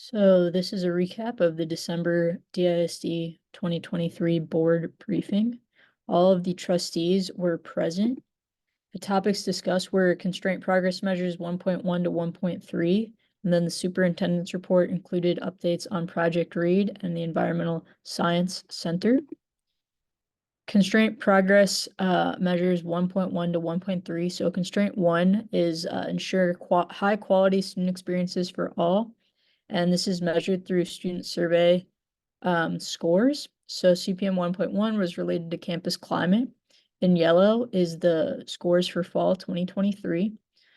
So this is a recap of the December DISD 2023 board briefing. All of the trustees were present. The topics discussed were constraint progress measures 1.1 to 1.3, and then the superintendent's report included updates on Project READ and the Environmental Science Center. Constraint progress measures 1.1 to 1.3. So constraint 1 is ensure high quality student experiences for all. And this is measured through student survey scores. So CPM 1.1 was related to campus climate. In yellow is the scores for fall 2023.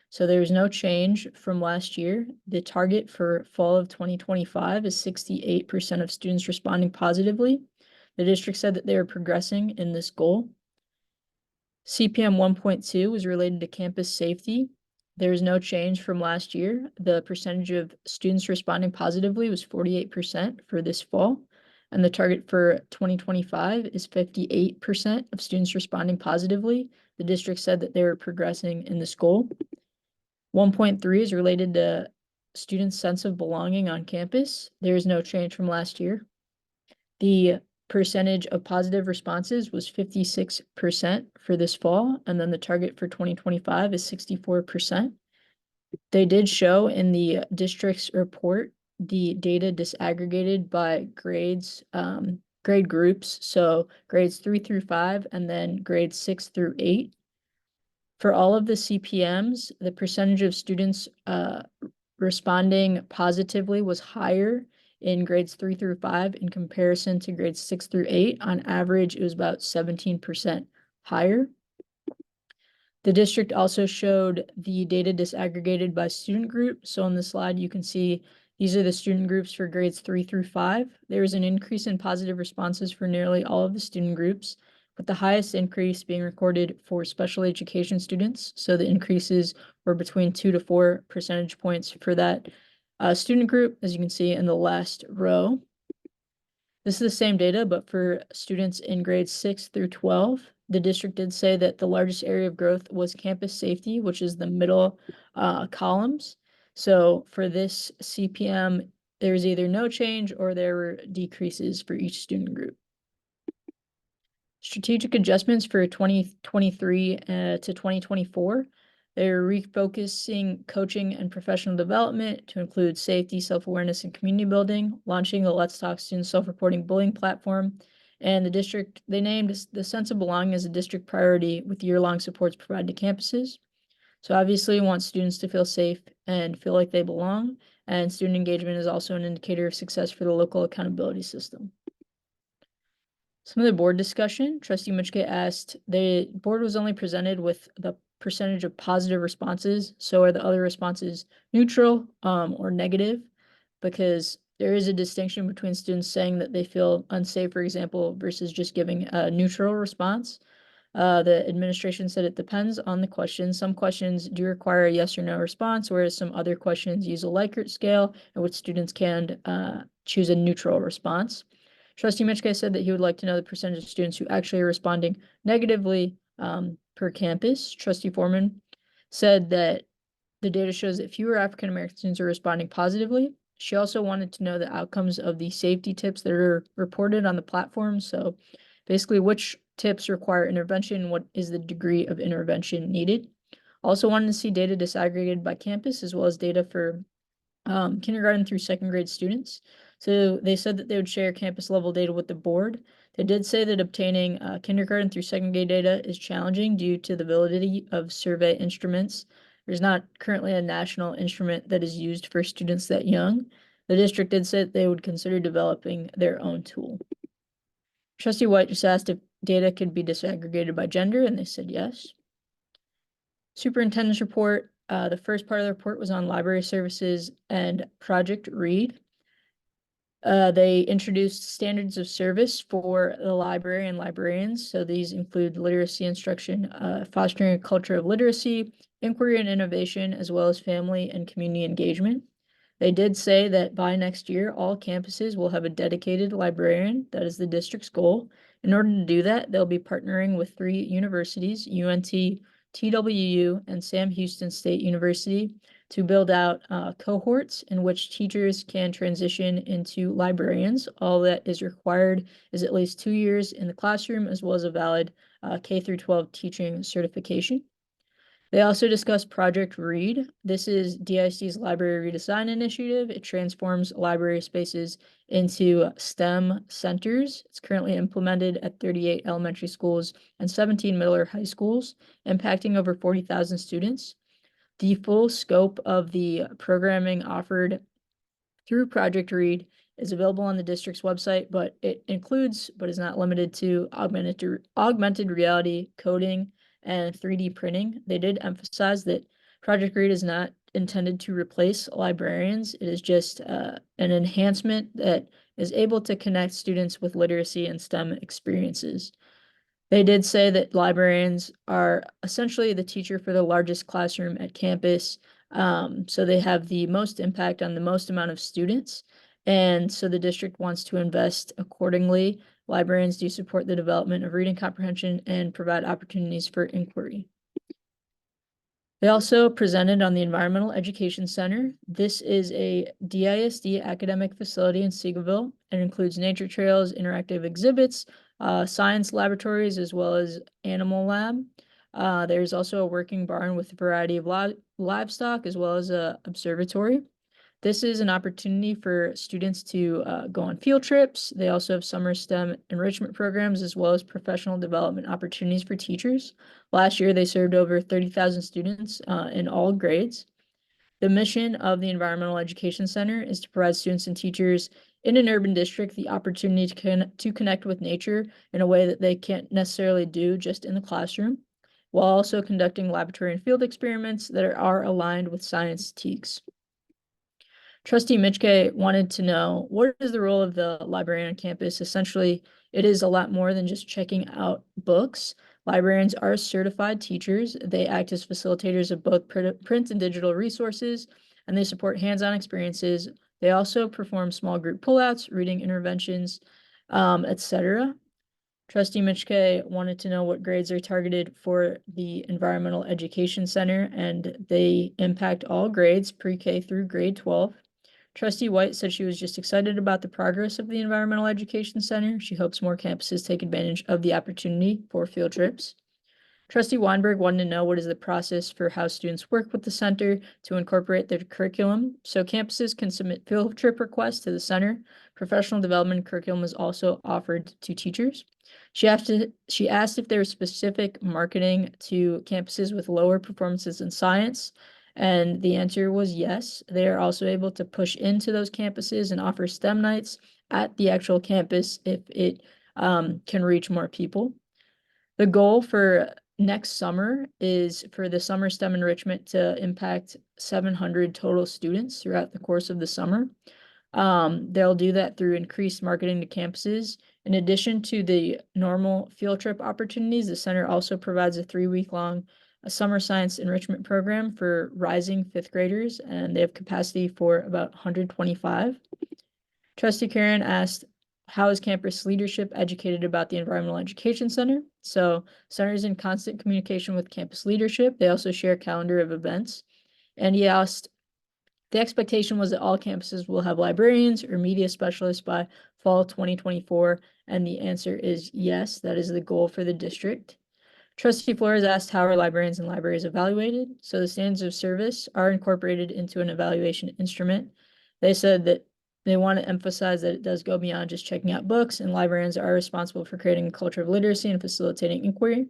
So there's no change from last year. The target for fall of 2025 is 68% of students responding positively. The district said that they were progressing in this goal. CPM 1.2 was related to campus safety. There is no change from last year. The percentage of students responding positively was 48% for this fall, and the target for 2025 is 58% of students responding positively. The district said that they were progressing in this goal. 1.3 is related to students' sense of belonging on campus. There is no change from last year. The percentage of positive responses was 56% for this fall, and then the target for 2025 is 64%. They did show in the district's report the data disaggregated by grades, grade groups, so grades 3 through 5, and then grades 6 through 8. For all of the CPMs, the percentage of students responding positively was higher in grades 3 through 5 in comparison to grades 6 through 8. On average, it was about 17% higher. The district also showed the data disaggregated by student group. So on the slide, you can see these are the student groups for grades 3 through 5. There was an increase in positive responses for nearly all of the student groups, with the highest increase being recorded for special education students. So the increases were between 2 to 4 percentage points for that student group, as you can see in the last row. This is the same data, but for students in grades 6 through 12, the district did say that the largest area of growth was campus safety, which is the middle columns. So for this CPM, there's either no change or there were decreases for each student group. Strategic adjustments for 2023 to 2024. They're refocusing coaching and professional development to include safety, self-awareness, and community building, launching the Let's Talk Student Self-Reporting Bullying platform. And the district, they named the sense of belonging as a district priority with year-long supports provided to campuses. So obviously we want students to feel safe and feel like they belong. And student engagement is also an indicator of success for the local accountability system. Some of the board discussion, Trustee Mitchke asked, the board was only presented with the percentage of positive responses. So are the other responses neutral or negative? Because there is a distinction between students saying that they feel unsafe, for example, versus just giving a neutral response. The administration said it depends on the question. Some questions do require a yes or no response, whereas some other questions use a Likert scale in which students can choose a neutral response. Trustee Mitchke said that he would like to know the percentage of students who actually are responding negatively per campus. Trustee Foreman said that the data shows that fewer African American students are responding positively. She also wanted to know the outcomes of the safety tips that are reported on the platform. So basically, which tips require intervention and what is the degree of intervention needed. Also wanted to see data disaggregated by campus as well as data for kindergarten through second grade students. So they said that they would share campus level data with the board. They did say that obtaining kindergarten through second grade data is challenging due to the validity of survey instruments. There's not currently a national instrument that is used for students that young. The district did say that they would consider developing their own tool. Trustee White just asked if data could be disaggregated by gender, and they said yes. Superintendent's report. The first part of the report was on library services and Project READ. They introduced standards of service for the library and librarians. So these include literacy instruction, fostering a culture of literacy, inquiry and innovation, as well as family and community engagement. They did say that by next year, all campuses will have a dedicated librarian. That is the district's goal. In order to do that, they'll be partnering with 3 universities, UNT, TWU, and Sam Houston State University, to build out cohorts in which teachers can transition into librarians. All that is required is at least 2 years in the classroom, as well as a valid K through 12 teaching certification. They also discussed Project Read. This is DISD's library redesign initiative. It transforms library spaces into STEM centers. It's currently implemented at 38 elementary schools and 17 middle or high schools, impacting over 40,000 students. The full scope of the programming offered through Project Read is available on the district's website, but it includes, but is not limited to, augmented reality, coding, and 3D printing. They did emphasize that Project Read is not intended to replace librarians. It is just an enhancement that is able to connect students with literacy and STEM experiences. They did say that librarians are essentially the teacher for the largest classroom at campus. So they have the most impact on the most amount of students. And so the district wants to invest accordingly. Librarians do support the development of reading comprehension and provide opportunities for inquiry. They also presented on the Environmental Education Center. This is a DISD academic facility in Seagoville. It includes nature trails, interactive exhibits, science laboratories, as well as animal lab. There's also a working barn with a variety of livestock, as well as an observatory. This is an opportunity for students to go on field trips. They also have summer STEM enrichment programs, as well as professional development opportunities for teachers. Last year, they served over 30,000 students in all grades. The mission of the Environmental Education Center is to provide students and teachers in an urban district the opportunity to connect with nature in a way that they can't necessarily do just in the classroom, while also conducting laboratory and field experiments that are aligned with science TEKS. Trustee Mitchke wanted to know, what is the role of the librarian on campus? Essentially, it is a lot more than just checking out books. Librarians are certified teachers. They act as facilitators of both print and digital resources, and they support hands-on experiences. They also perform small group pullouts, reading interventions, etc. Trustee Mitchke wanted to know what grades are targeted for the Environmental Education Center, and they impact all grades, pre-K through grade 12. Trustee White said she was just excited about the progress of the Environmental Education Center. She hopes more campuses take advantage of the opportunity for field trips. Trustee Weinberg wanted to know what is the process for how students work with the center to incorporate their curriculum. So campuses can submit field trip requests to the center. Professional development curriculum is also offered to teachers. She asked if there was specific marketing to campuses with lower performances in science. And the answer was yes. They are also able to push into those campuses and offer STEM nights at the actual campus if it can reach more people. The goal for next summer is for the summer STEM enrichment to impact 700 total students throughout the course of the summer. They'll do that through increased marketing to campuses. In addition to the normal field trip opportunities, the center also provides a 3-week-long summer science enrichment program for rising 5th graders, and they have capacity for about 125. Trustee Karen asked, how is campus leadership educated about the Environmental Education Center? So center is in constant communication with campus leadership. They also share a calendar of events. And he asked, the expectation was that all campuses will have librarians or media specialists by fall 2024. And the answer is yes, that is the goal for the district. Trustee Flores asked, how are librarians and libraries evaluated? So the standards of service are incorporated into an evaluation instrument. They said that they want to emphasize that it does go beyond just checking out books, and librarians are responsible for creating a culture of literacy and facilitating inquiry.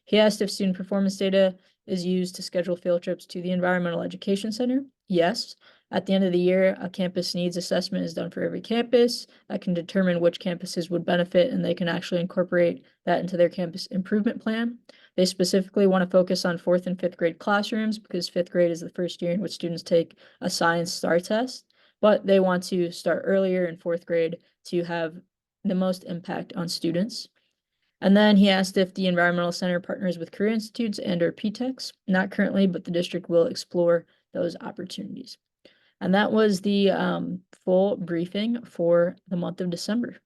He asked if student performance data is used to schedule field trips to the Environmental Education Center. Yes. At the end of the year, a campus needs assessment is done for every campus that can determine which campuses would benefit, and they can actually incorporate that into their campus improvement plan. They specifically want to focus on 4th and 5th grade classrooms because 5th grade is the first year in which students take a science STAR test, but they want to start earlier in 4th grade to have the most impact on students. And then he asked if the Environmental Center partners with career institutes and or PTECs. Not currently, but the district will explore those opportunities. And that was the full briefing for the month of December.